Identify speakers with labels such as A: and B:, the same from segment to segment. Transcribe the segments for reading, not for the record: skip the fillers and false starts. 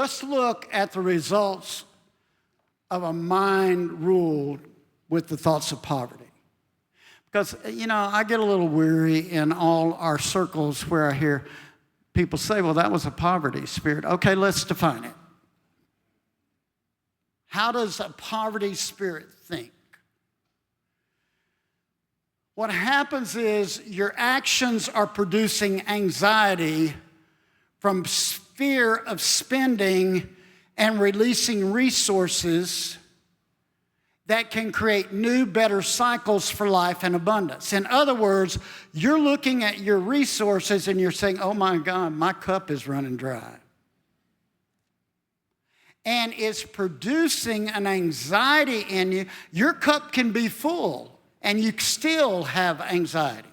A: let's look at the results of a mind ruled with the thoughts of poverty. Because, I get a little weary in all our circles where I hear people say, well, that was a poverty spirit. Okay, let's define it. How does a poverty spirit think? What happens is your actions are producing anxiety from fear of spending and releasing resources that can create new, better cycles for life and abundance. In other words, you're looking at your resources and you're saying, oh my God, my cup is running dry. And it's producing an anxiety in you. Your cup can be full and you still have anxiety.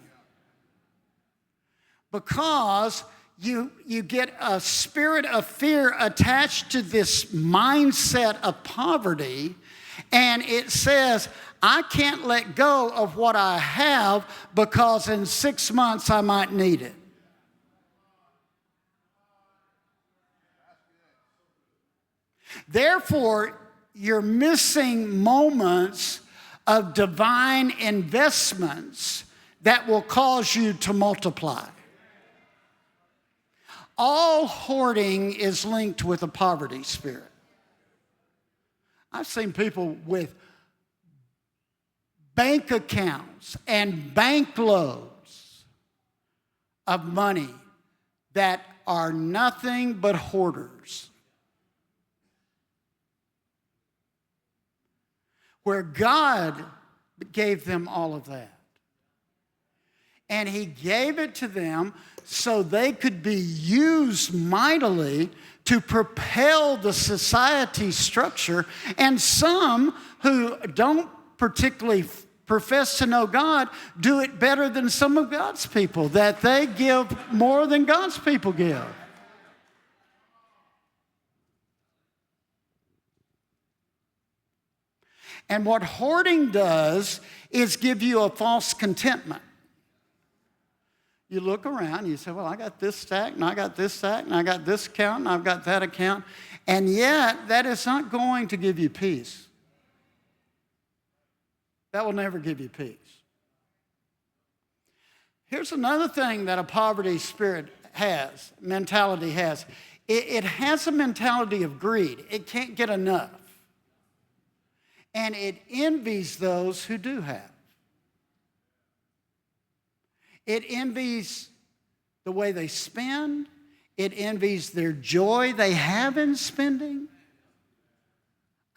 A: Because you get a spirit of fear attached to this mindset of poverty, and it says, I can't let go of what I have because in 6 months I might need it. Therefore, you're missing moments of divine investments that will cause you to multiply. All hoarding is linked with a poverty spirit. I've seen people with bank accounts and bank loads of money that are nothing but hoarders. Where God gave them all of that. And He gave it to them so they could be used mightily to propel the society structure. And some who don't particularly profess to know God do it better than some of God's people, that they give more than God's people give. And what hoarding does is give you a false contentment. You look around and you say, well, I got this stack, and I got this stack, and I got this account, and I've got that account. And yet, that is not going to give you peace. That will never give you peace. Here's another thing that a poverty spirit has, mentality has. It has a mentality of greed. It can't get enough. And it envies those who do have. It envies the way they spend. It envies their joy they have in spending.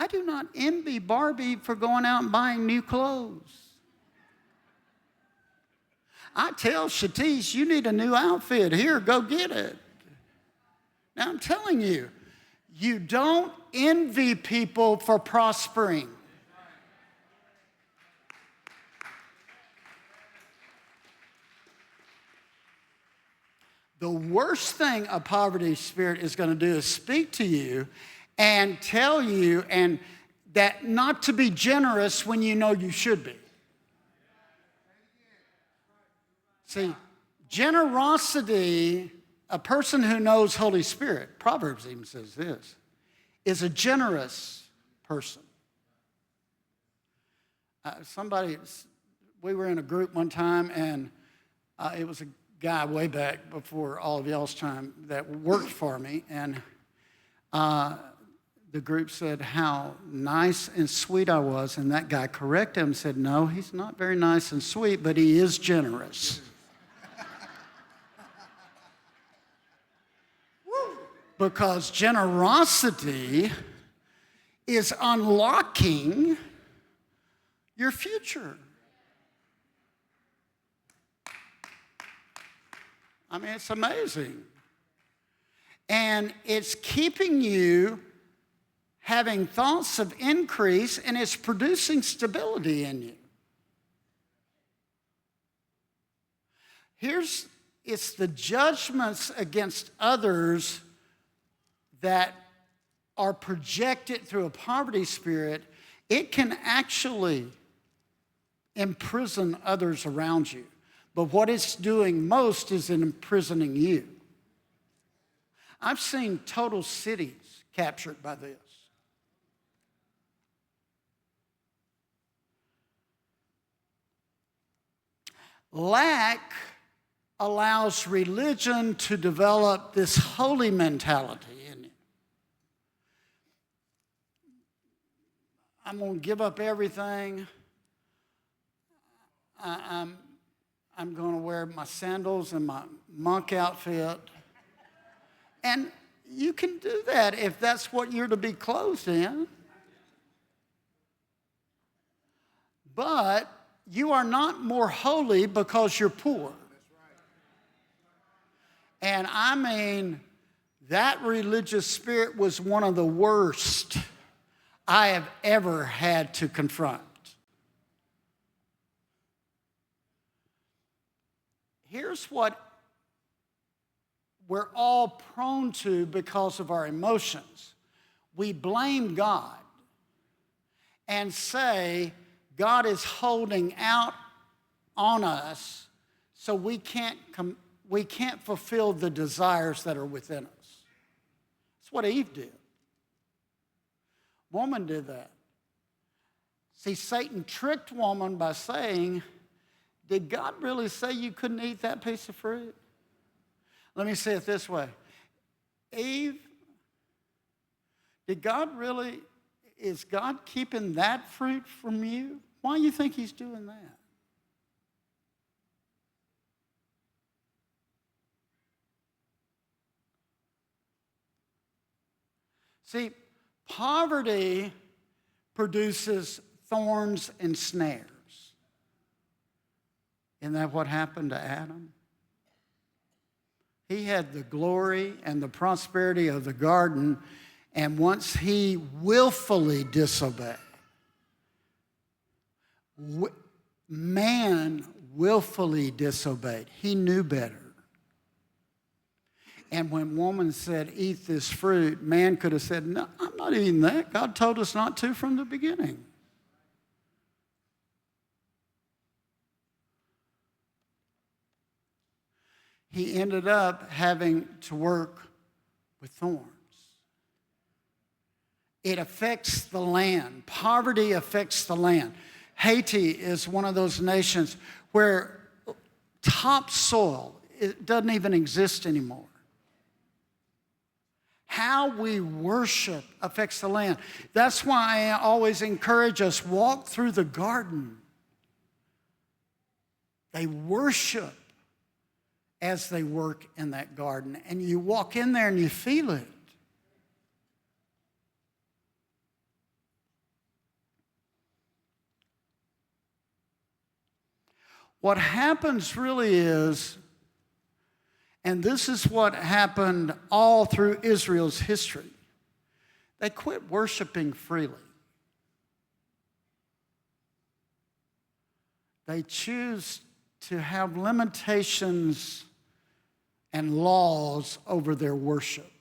A: I do not envy Barbie for going out and buying new clothes. I tell Shatish, you need a new outfit. Here, go get it. Now, I'm telling you, you don't envy people for prospering. The worst thing a poverty spirit is going to do is speak to you and tell you and that not to be generous when you know you should be. See, generosity, a person who knows Holy Spirit, Proverbs even says this, is a generous person. We were in a group one time, and it was a guy way back before all of y'all's time that worked for me, and the group said how nice and sweet I was, and that guy corrected him and said, no, he's not very nice and sweet, but he is generous. Because generosity is unlocking your future. I mean, it's amazing. And it's keeping you having thoughts of increase, and it's producing stability in you. It's the judgments against others that are projected through a poverty spirit. It can actually imprison others around you. But what it's doing most is imprisoning you. I've seen total cities captured by this. Lack allows religion to develop this holy mentality in you. I'm going to give up everything. I'm going to wear my sandals and my monk outfit. And you can do that if that's what you're to be clothed in. But you are not more holy because you're poor. And I mean, that religious spirit was one of the worst I have ever had to confront. Here's what we're all prone to because of our emotions. We blame God and say God is holding out on us so we can't fulfill the desires that are within us. That's what Eve did. Woman did that. See, Satan tricked woman by saying, did God really say you couldn't eat that piece of fruit? Let me say it this way. Eve, is God keeping that fruit from you? Why do you think he's doing that? See, poverty produces thorns and snares. Isn't that what happened to Adam? He had the glory and the prosperity of the garden, and once he willfully disobeyed, man willfully disobeyed. He knew better. And when woman said, eat this fruit, man could have said, no, I'm not eating that. God told us not to from the beginning. He ended up having to work with thorns. It affects the land. Poverty affects the land. Haiti is one of those nations where topsoil, it doesn't even exist anymore. How we worship affects the land. That's why I always encourage us, walk through the garden. They worship as they work in that garden. And you walk in there and you feel it. What happens really is, and this is what happened all through Israel's history, they quit worshiping freely. They choose to have limitations and laws over their worship.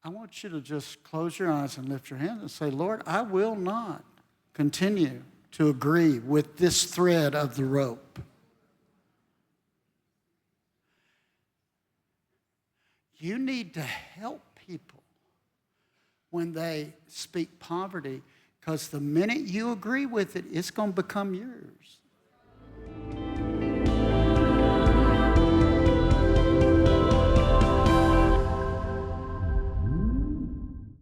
A: I want you to just close your eyes and lift your hands and say, Lord, I will not continue to agree with this thread of the rope. You need to help people when they speak poverty, because the minute you agree with it, it's going to become yours.